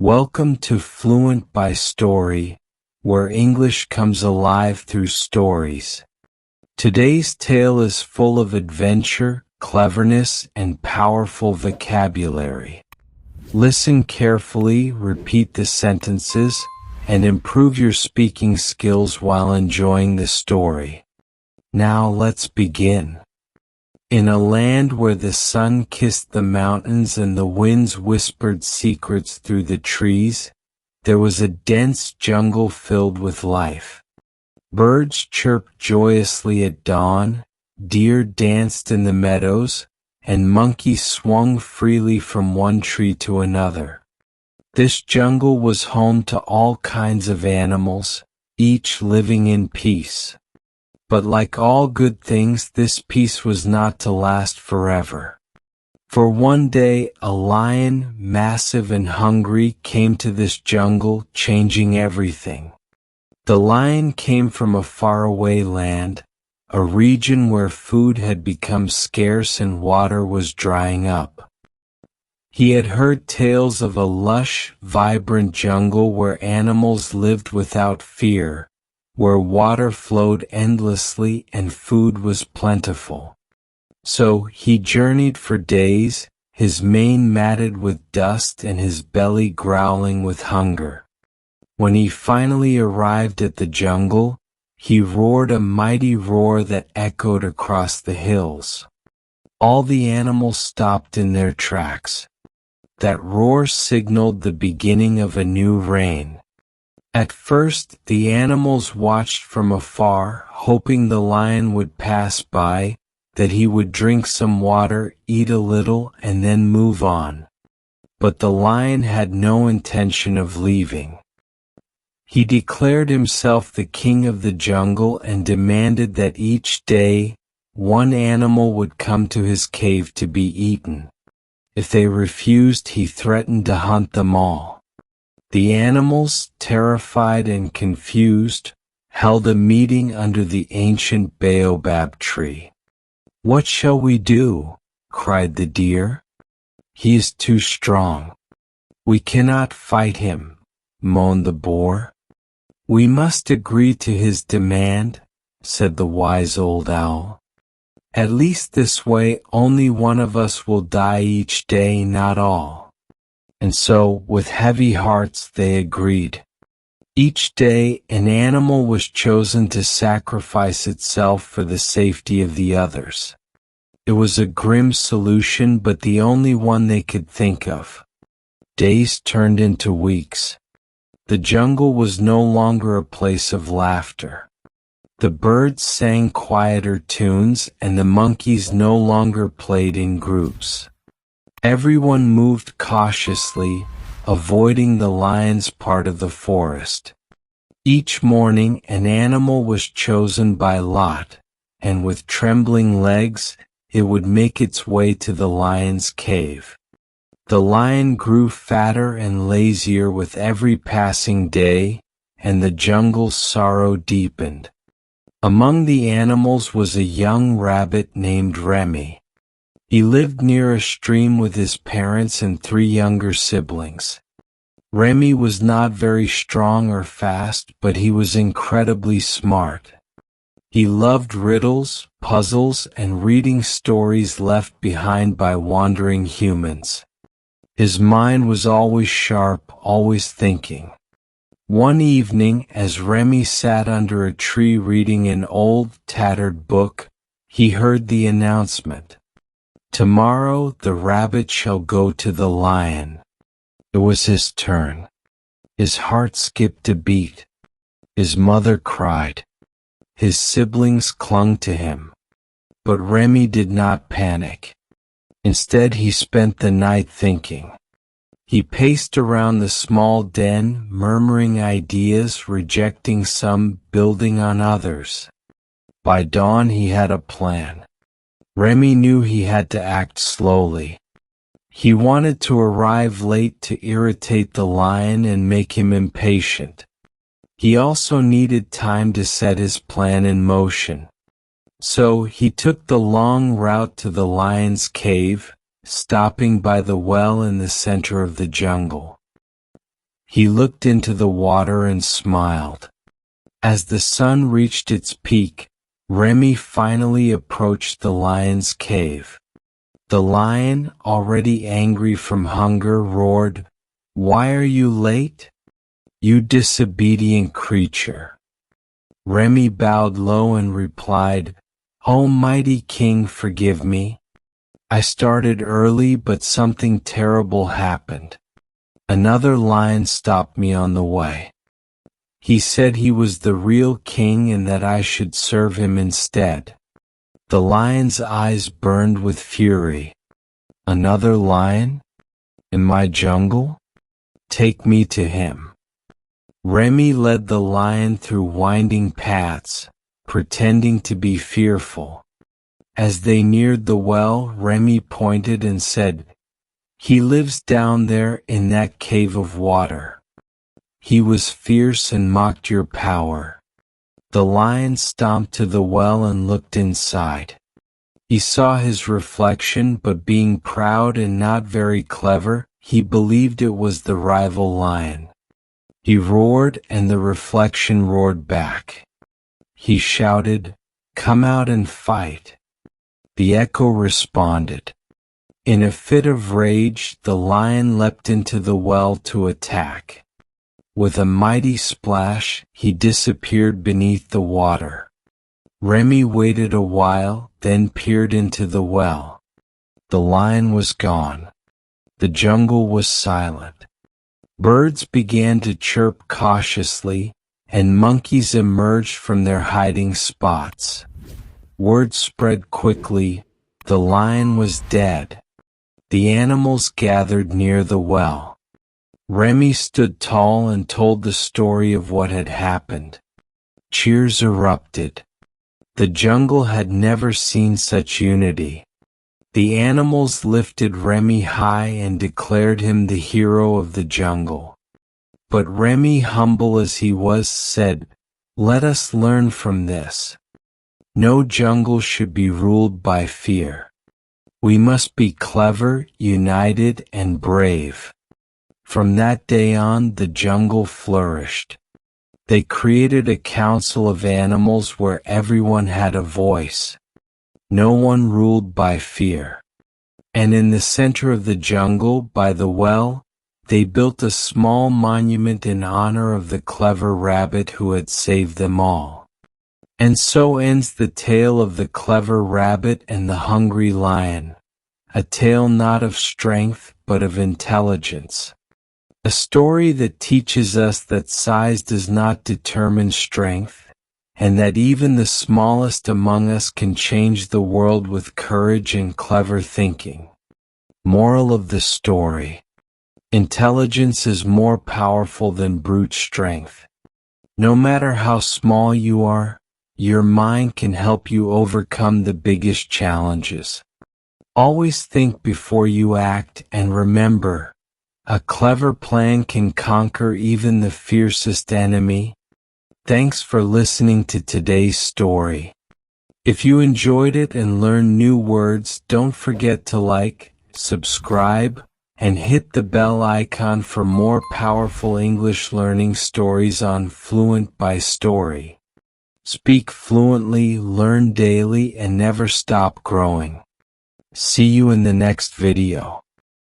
Welcome to Fluent by Story, where English comes alive through stories. Today's tale is full of adventure, cleverness, and powerful vocabulary. Listen carefully, repeat the sentences, and improve your speaking skills while enjoying the story. Now let's begin. In a land where the sun kissed the mountains and the winds whispered secrets through the trees, there was a dense jungle filled with life. Birds chirped joyously at dawn, deer danced in the meadows, and monkeys swung freely from one tree to another. This jungle was home to all kinds of animals, each living in peace. But like all good things, this peace was not to last forever. For one day, a lion, massive and hungry, came to this jungle, changing everything. The lion came from a faraway land, a region where food had become scarce and water was drying up. He had heard tales of a lush, vibrant jungle where animals lived without fear, where water flowed endlessly and food was plentiful. So he journeyed for days, his mane matted with dust and his belly growling with hunger. When he finally arrived at the jungle, he roared a mighty roar that echoed across the hills. All the animals stopped in their tracks. That roar signaled the beginning of a new reign. At first, the animals watched from afar, hoping the lion would pass by, that he would drink some water, eat a little, and then move on. But the lion had no intention of leaving. He declared himself the king of the jungle and demanded that each day, one animal would come to his cave to be eaten. If they refused, he threatened to hunt them all. The animals, terrified and confused, held a meeting under the ancient baobab tree. "What shall we do?" cried the deer. "He is too strong. We cannot fight him," moaned the boar. "We must agree to his demand," said the wise old owl. "At least this way only one of us will die each day, not all." And so, with heavy hearts, they agreed. Each day, an animal was chosen to sacrifice itself for the safety of the others. It was a grim solution, but the only one they could think of. Days turned into weeks. The jungle was no longer a place of laughter. The birds sang quieter tunes, and the monkeys no longer played in groups. Everyone moved cautiously, avoiding the lion's part of the forest. Each morning an animal was chosen by lot, and with trembling legs, it would make its way to the lion's cave. The lion grew fatter and lazier with every passing day, and the jungle's sorrow deepened. Among the animals was a young rabbit named Remy. He lived near a stream with his parents and 3 younger siblings. Remy was not very strong or fast, but he was incredibly smart. He loved riddles, puzzles, and reading stories left behind by wandering humans. His mind was always sharp, always thinking. One evening, as Remy sat under a tree reading an old, tattered book, he heard the announcement. "Tomorrow the rabbit shall go to the lion." It was his turn. His heart skipped a beat. His mother cried. His siblings clung to him. But Remy did not panic. Instead, he spent the night thinking. He paced around the small den, murmuring ideas, rejecting some, building on others. By dawn he had a plan. Remy knew he had to act slowly. He wanted to arrive late to irritate the lion and make him impatient. He also needed time to set his plan in motion. So he took the long route to the lion's cave, stopping by the well in the center of the jungle. He looked into the water and smiled. As the sun reached its peak, Remy finally approached the lion's cave. The lion, already angry from hunger, roared, "Why are you late? You disobedient creature." Remy bowed low and replied, "Oh, mighty king, forgive me. I started early, but something terrible happened. Another lion stopped me on the way. He said he was the real king and that I should serve him instead." The lion's eyes burned with fury. "Another lion? In my jungle? Take me to him." Remy led the lion through winding paths, pretending to be fearful. As they neared the well, Remy pointed and said, "He lives down there in that cave of water. He was fierce and mocked your power." The lion stomped to the well and looked inside. He saw his reflection, but being proud and not very clever, he believed it was the rival lion. He roared and the reflection roared back. He shouted, "Come out and fight." The echo responded. In a fit of rage, the lion leapt into the well to attack. With a mighty splash, he disappeared beneath the water. Remy waited a while, then peered into the well. The lion was gone. The jungle was silent. Birds began to chirp cautiously, and monkeys emerged from their hiding spots. Word spread quickly, the lion was dead. The animals gathered near the well. Remy stood tall and told the story of what had happened. Cheers erupted. The jungle had never seen such unity. The animals lifted Remy high and declared him the hero of the jungle. But Remy, humble as he was, said, "Let us learn from this. No jungle should be ruled by fear. We must be clever, united, and brave." From that day on, the jungle flourished. They created a council of animals where everyone had a voice. No one ruled by fear. And in the center of the jungle, by the well, they built a small monument in honor of the clever rabbit who had saved them all. And so ends the tale of the clever rabbit and the hungry lion, a tale not of strength but of intelligence. A story that teaches us that size does not determine strength, and that even the smallest among us can change the world with courage and clever thinking. Moral of the story: intelligence is more powerful than brute strength. No matter how small you are, your mind can help you overcome the biggest challenges. Always think before you act, and remember, a clever plan can conquer even the fiercest enemy. Thanks for listening to today's story. If you enjoyed it and learned new words, don't forget to like, subscribe, and hit the bell icon for more powerful English learning stories on Fluent by Story. Speak fluently, learn daily, and never stop growing. See you in the next video.